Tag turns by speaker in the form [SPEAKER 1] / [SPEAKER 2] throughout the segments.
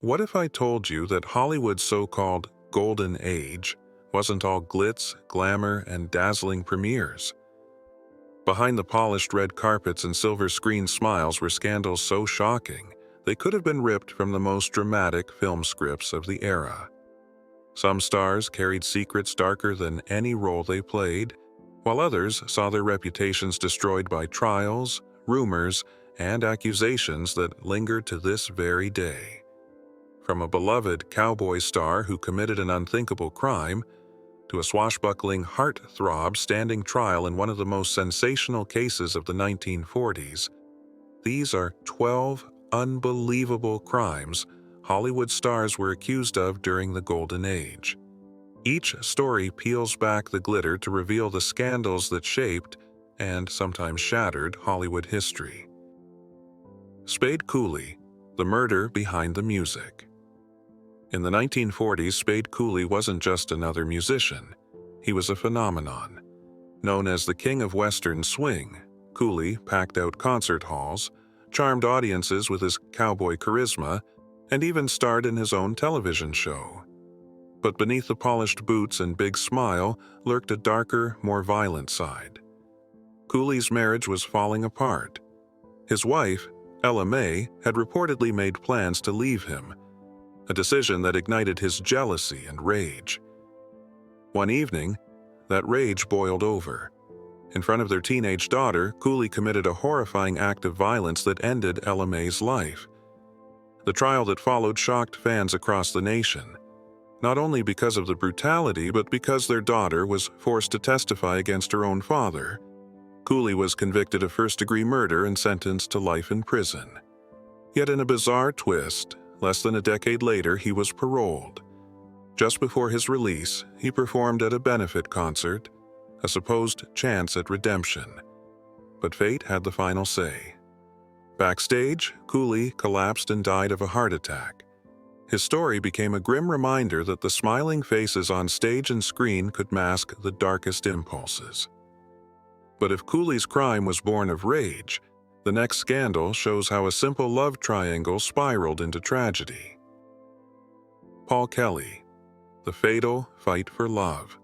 [SPEAKER 1] What if I told you that Hollywood's so-called golden age wasn't all glitz, glamour, and dazzling premieres? Behind the polished red carpets and silver screen smiles were scandals so shocking they could have been ripped from the most dramatic film scripts of the era. Some stars carried secrets darker than any role they played, while others saw their reputations destroyed by trials, rumors, and accusations that linger to this very day. From a beloved cowboy star who committed an unthinkable crime, to a swashbuckling heartthrob standing trial in one of the most sensational cases of the 1940s, these are 12 unbelievable crimes Hollywood stars were accused of during the Golden Age. Each story peels back the glitter to reveal the scandals that shaped, and sometimes shattered, Hollywood history. Spade Cooley, the murder behind the music. In the 1940s, Spade Cooley wasn't just another musician. He was a phenomenon. Known as the King of Western Swing, Cooley packed out concert halls, charmed audiences with his cowboy charisma, and even starred in his own television show. But beneath the polished boots and big smile lurked a darker, more violent side. Cooley's marriage was falling apart. His wife, Ella May, had reportedly made plans to leave him, a decision that ignited his jealousy and rage. One evening, that rage boiled over. In front of their teenage daughter, Cooley committed a horrifying act of violence that ended Ella May's life. The trial that followed shocked fans across the nation, not only because of the brutality, but because their daughter was forced to testify against her own father. Cooley was convicted of first-degree murder and sentenced to life in prison. Yet in a bizarre twist, less than a decade later, he was paroled. Just before his release, he performed at a benefit concert, a supposed chance at redemption. But fate had the final say. Backstage, Cooley collapsed and died of a heart attack. His story became a grim reminder that the smiling faces on stage and screen could mask the darkest impulses. But if Cooley's crime was born of rage, the next scandal shows how a simple love triangle spiraled into tragedy. Paul Kelly, the fatal fight for love.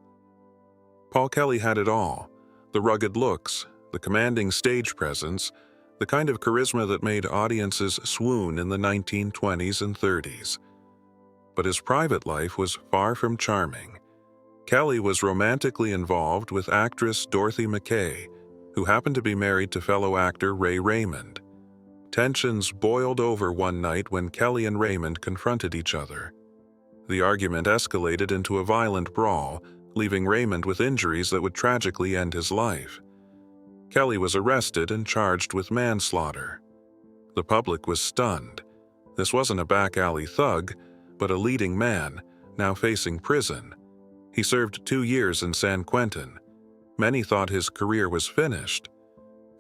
[SPEAKER 1] Paul Kelly had it all: the rugged looks, the commanding stage presence, the kind of charisma that made audiences swoon in the 1920s and 30s. But his private life was far from charming. Kelly was romantically involved with actress Dorothy McKay, who happened to be married to fellow actor Ray Raymond. Tensions boiled over one night when Kelly and Raymond confronted each other. The argument escalated into a violent brawl, leaving Raymond with injuries that would tragically end his life. Kelly was arrested and charged with manslaughter. The public was stunned. This wasn't a back-alley thug, but a leading man, now facing prison. He served 2 years in San Quentin. Many thought his career was finished.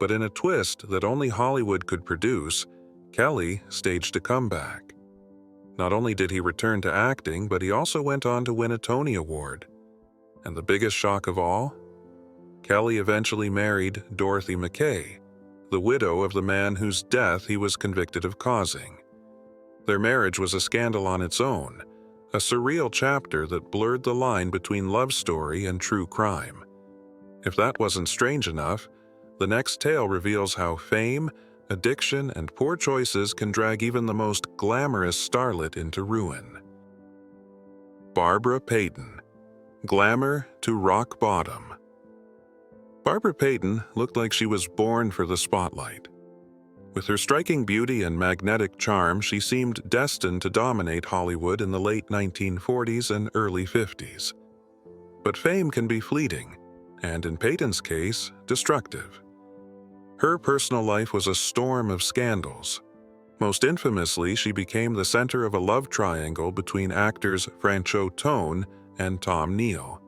[SPEAKER 1] But in a twist that only Hollywood could produce, Kelly staged a comeback. Not only did he return to acting, but he also went on to win a Tony Award. And the biggest shock of all? Kelly eventually married Dorothy McKay, the widow of the man whose death he was convicted of causing. Their marriage was a scandal on its own, a surreal chapter that blurred the line between love story and true crime. If that wasn't strange enough, the next tale reveals how fame, addiction, and poor choices can drag even the most glamorous starlet into ruin. Barbara Payton, glamour to rock bottom. Barbara Payton looked like she was born for the spotlight. With her striking beauty and magnetic charm, she seemed destined to dominate Hollywood in the late 1940s and early 50s. But fame can be fleeting, and in Payton's case, destructive. Her personal life was a storm of scandals. Most infamously, she became the center of a love triangle between actors Franchot Tone and Tom Neal.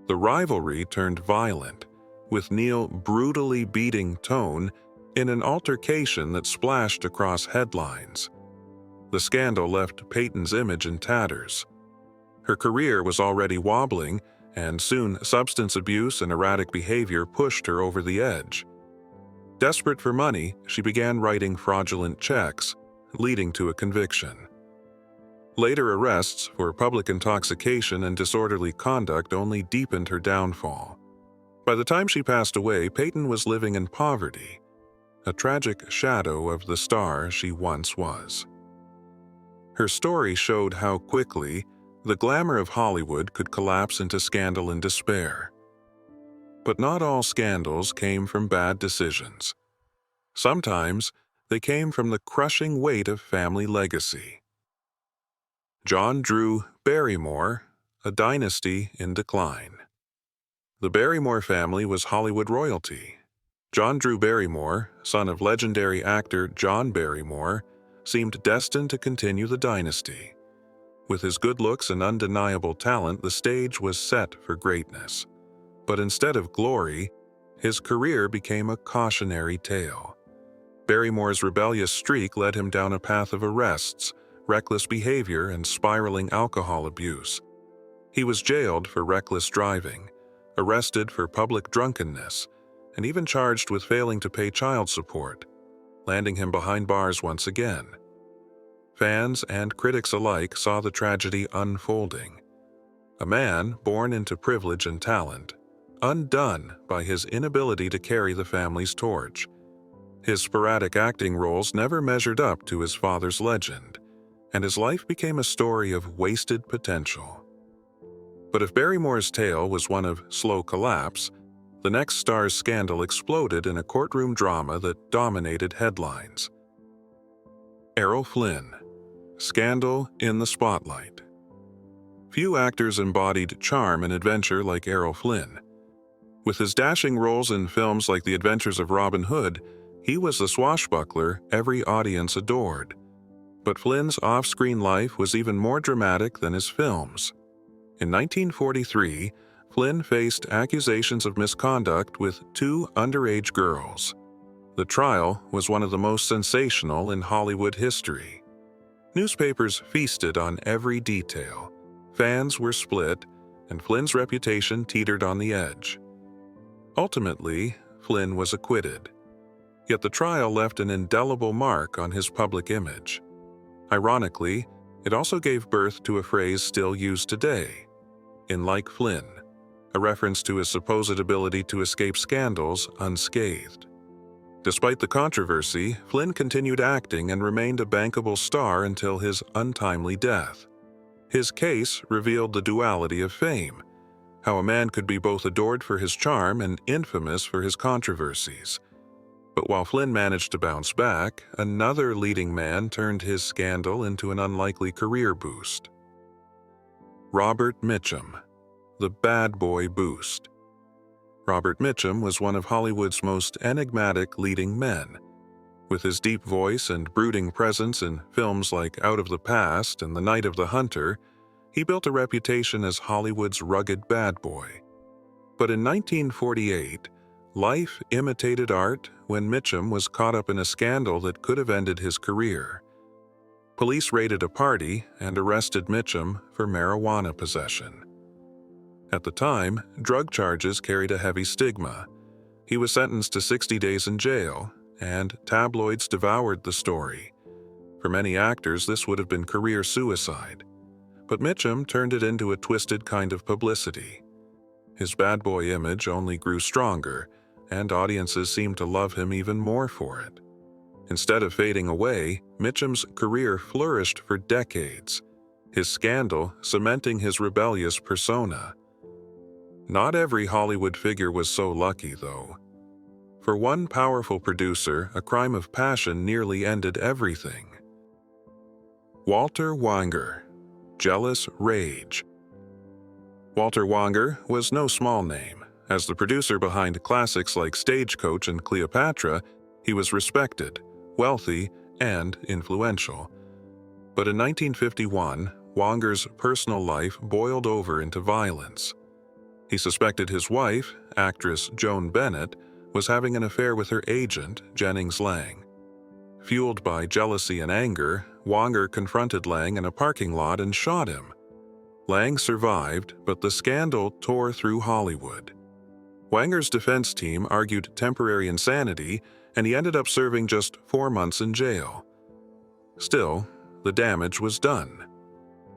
[SPEAKER 1] The rivalry turned violent, with Neal brutally beating Tone in an altercation that splashed across headlines. The scandal left Payton's image in tatters. Her career was already wobbling, and soon substance abuse and erratic behavior pushed her over the edge. Desperate for money, she began writing fraudulent checks, leading to a conviction. Later arrests for public intoxication and disorderly conduct only deepened her downfall. By the time she passed away, Peyton was living in poverty, a tragic shadow of the star she once was. Her story showed how quickly the glamour of Hollywood could collapse into scandal and despair. But not all scandals came from bad decisions. Sometimes they came from the crushing weight of family legacy. John Drew Barrymore, a dynasty in decline. The Barrymore family was Hollywood royalty. John Drew Barrymore, son of legendary actor John Barrymore, seemed destined to continue the dynasty. With his good looks and undeniable talent, the stage was set for greatness. But instead of glory, his career became a cautionary tale. Barrymore's rebellious streak led him down a path of arrests, reckless behavior, and spiraling alcohol abuse. He was jailed for reckless driving, arrested for public drunkenness, and even charged with failing to pay child support, landing him behind bars once again. Fans and critics alike saw the tragedy unfolding. A man born into privilege and talent, undone by his inability to carry the family's torch. His sporadic acting roles never measured up to his father's legend, and his life became a story of wasted potential. But if Barrymore's tale was one of slow collapse, the next star's scandal exploded in a courtroom drama that dominated headlines. Errol Flynn, scandal in the spotlight. Few actors embodied charm and adventure like Errol Flynn. With his dashing roles in films like The Adventures of Robin Hood, he was the swashbuckler every audience adored. But Flynn's off-screen life was even more dramatic than his films. In 1943, Flynn faced accusations of misconduct with two underage girls. The trial was one of the most sensational in Hollywood history. Newspapers feasted on every detail. Fans were split, and Flynn's reputation teetered on the edge. Ultimately, Flynn was acquitted. Yet the trial left an indelible mark on his public image. Ironically, it also gave birth to a phrase still used today, "in like Flynn," a reference to his supposed ability to escape scandals unscathed. Despite the controversy, Flynn continued acting and remained a bankable star until his untimely death. His case revealed the duality of fame, how a man could be both adored for his charm and infamous for his controversies. But while Flynn managed to bounce back, another leading man turned his scandal into an unlikely career boost. Robert Mitchum, the bad boy boost. Robert Mitchum was one of Hollywood's most enigmatic leading men. With his deep voice and brooding presence in films like Out of the Past and The Night of the Hunter, he built a reputation as Hollywood's rugged bad boy. But in 1948, life imitated art when Mitchum was caught up in a scandal that could have ended his career. Police raided a party and arrested Mitchum for marijuana possession. At the time, drug charges carried a heavy stigma. He was sentenced to 60 days in jail, and tabloids devoured the story. For many actors, this would have been career suicide. But Mitchum turned it into a twisted kind of publicity. His bad boy image only grew stronger, and audiences seemed to love him even more for it. Instead of fading away, Mitchum's career flourished for decades, his scandal cementing his rebellious persona. Not every Hollywood figure was so lucky, though. For one powerful producer, a crime of passion nearly ended everything. Walter Wanger, jealous rage. Walter Wanger was no small name. As the producer behind classics like Stagecoach and Cleopatra, he was respected, wealthy, and influential. But in 1951, Wanger's personal life boiled over into violence. He suspected his wife, actress Joan Bennett, was having an affair with her agent, Jennings Lang. Fueled by jealousy and anger, Wanger confronted Lang in a parking lot and shot him. Lang survived, but the scandal tore through Hollywood. Wanger's defense team argued temporary insanity, and he ended up serving just 4 months in jail. Still, the damage was done.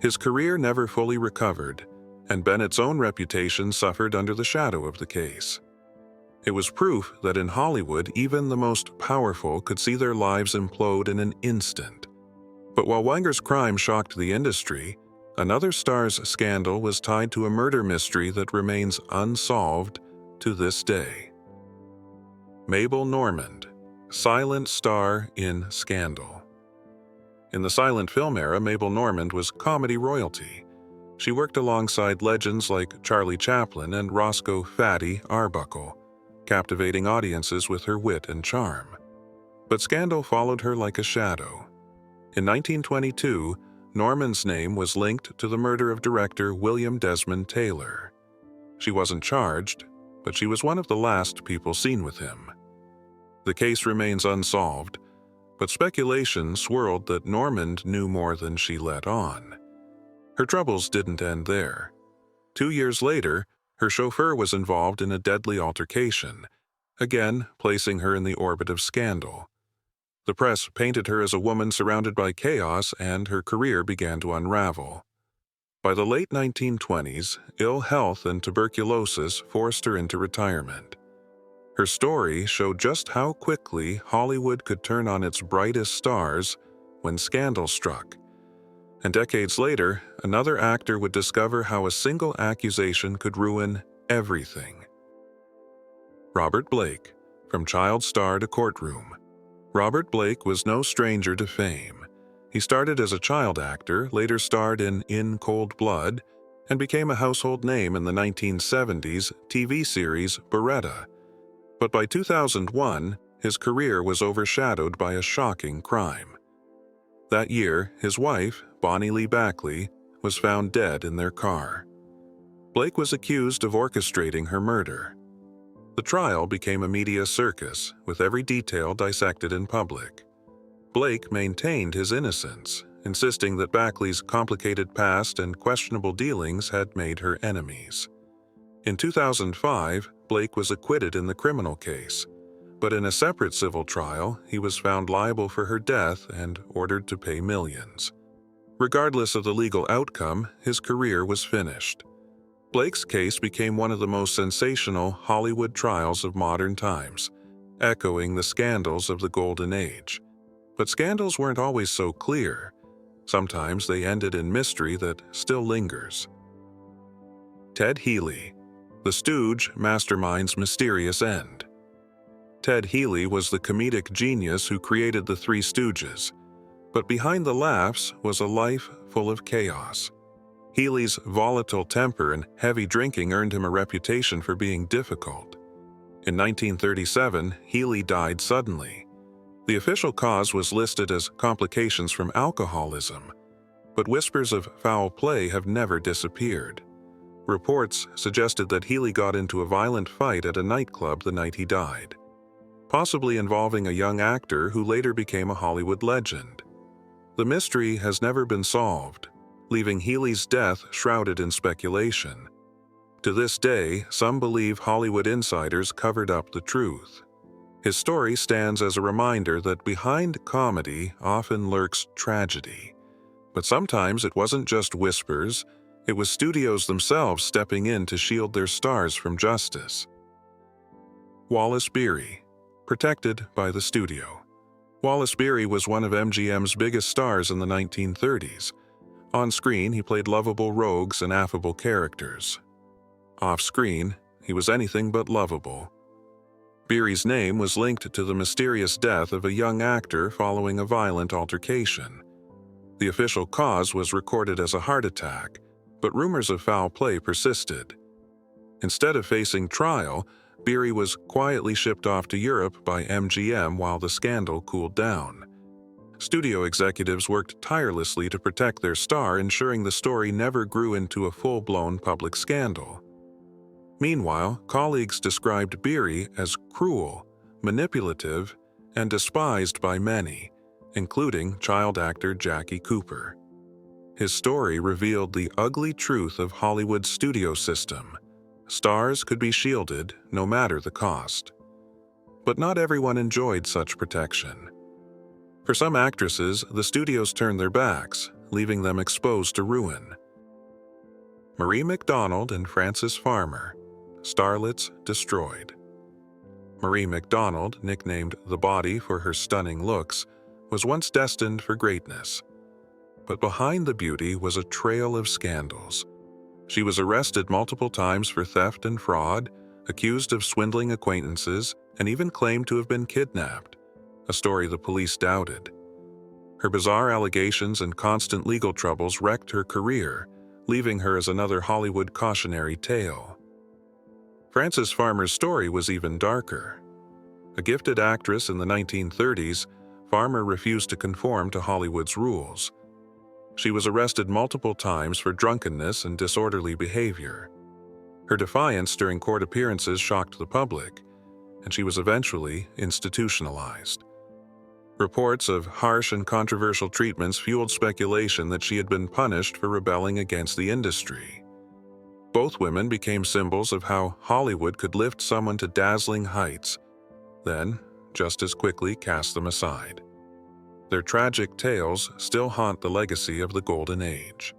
[SPEAKER 1] His career never fully recovered, and Bennett's own reputation suffered under the shadow of the case. It was proof that in Hollywood, even the most powerful could see their lives implode in an instant. But while Wenger's crime shocked the industry, another star's scandal was tied to a murder mystery that remains unsolved to this day. Mabel Normand, silent star in Scandal. In the silent film era, Mabel Normand was comedy royalty. She worked alongside legends like Charlie Chaplin and Roscoe "Fatty" Arbuckle, captivating audiences with her wit and charm. But scandal followed her like a shadow. In 1922, Normand's name was linked to the murder of director William Desmond Taylor. She wasn't charged, but she was one of the last people seen with him. The case remains unsolved, but speculation swirled that Normand knew more than she let on. Her troubles didn't end there. 2 years later, her chauffeur was involved in a deadly altercation, again placing her in the orbit of scandal. The press painted her as a woman surrounded by chaos, and her career began to unravel. By the late 1920s, ill health and tuberculosis forced her into retirement. Her story showed just how quickly Hollywood could turn on its brightest stars when scandal struck. And decades later, another actor would discover how a single accusation could ruin everything. Robert Blake, from child star to courtroom. Robert Blake was no stranger to fame. He started as a child actor, later starred in Cold Blood, and became a household name in the 1970s TV series Beretta. But by 2001, his career was overshadowed by a shocking crime. That year, his wife, Bonnie Lee Backley, was found dead in their car. Blake was accused of orchestrating her murder. The trial became a media circus, with every detail dissected in public. Blake maintained his innocence, insisting that Backley's complicated past and questionable dealings had made her enemies. In 2005, Blake was acquitted in the criminal case, but in a separate civil trial, he was found liable for her death and ordered to pay millions. Regardless of the legal outcome, his career was finished. Blake's case became one of the most sensational Hollywood trials of modern times, echoing the scandals of the Golden Age. But scandals weren't always so clear. Sometimes they ended in mystery that still lingers. Ted Healy, the Stooge mastermind's mysterious end. Ted Healy was the comedic genius who created the Three Stooges, but behind the laughs was a life full of chaos. Healy's volatile temper and heavy drinking earned him a reputation for being difficult. In 1937, Healy died suddenly. The official cause was listed as complications from alcoholism, but whispers of foul play have never disappeared. Reports suggested that Healy got into a violent fight at a nightclub the night he died, possibly involving a young actor who later became a Hollywood legend. The mystery has never been solved, leaving Healy's death shrouded in speculation. To this day, some believe Hollywood insiders covered up the truth. His story stands as a reminder that behind comedy often lurks tragedy. But sometimes it wasn't just whispers, it was studios themselves stepping in to shield their stars from justice. Wallace Beery, protected by the studio. Wallace Beery was one of MGM's biggest stars in the 1930s. On screen, he played lovable rogues and affable characters. Off-screen, he was anything but lovable. Beery's name was linked to the mysterious death of a young actor following a violent altercation. The official cause was recorded as a heart attack, but rumors of foul play persisted. Instead of facing trial, Beery was quietly shipped off to Europe by MGM while the scandal cooled down. Studio executives worked tirelessly to protect their star, ensuring the story never grew into a full-blown public scandal. Meanwhile, colleagues described Beery as cruel, manipulative, and despised by many, including child actor Jackie Cooper. His story revealed the ugly truth of Hollywood's studio system. Stars could be shielded no matter the cost. But not everyone enjoyed such protection. For some actresses, the studios turned their backs, leaving them exposed to ruin. Marie McDonald and Frances Farmer, starlets destroyed. Marie McDonald, nicknamed the Body for her stunning looks, was once destined for greatness. But behind the beauty was a trail of scandals. She was arrested multiple times for theft and fraud, accused of swindling acquaintances, and even claimed to have been kidnapped, a story the police doubted. Her bizarre allegations and constant legal troubles wrecked her career, leaving her as another Hollywood cautionary tale. Frances Farmer's story was even darker. A gifted actress in the 1930s, Farmer refused to conform to Hollywood's rules. She was arrested multiple times for drunkenness and disorderly behavior. Her defiance during court appearances shocked the public, and she was eventually institutionalized. Reports of harsh and controversial treatments fueled speculation that she had been punished for rebelling against the industry. Both women became symbols of how Hollywood could lift someone to dazzling heights, then, just as quickly, cast them aside. Their tragic tales still haunt the legacy of the Golden Age.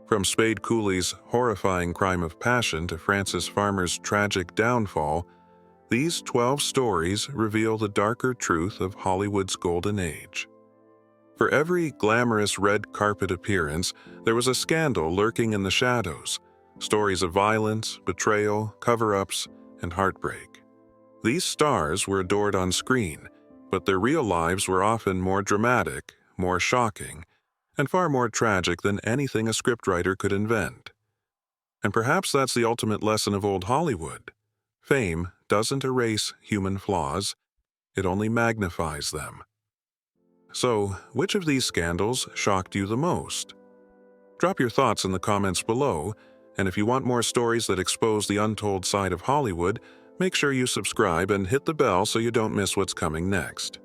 [SPEAKER 1] From Spade Cooley's horrifying crime of passion to Frances Farmer's tragic downfall, these 12 stories reveal the darker truth of Hollywood's Golden Age. For every glamorous red carpet appearance, there was a scandal lurking in the shadows, stories of violence, betrayal, cover-ups, and heartbreak. These stars were adored on screen, but their real lives were often more dramatic, more shocking, and far more tragic than anything a scriptwriter could invent. And perhaps that's the ultimate lesson of old Hollywood. Fame doesn't erase human flaws, it only magnifies them. So, which of these scandals shocked you the most? Drop your thoughts in the comments below, and if you want more stories that expose the untold side of Hollywood, make sure you subscribe and hit the bell so you don't miss what's coming next.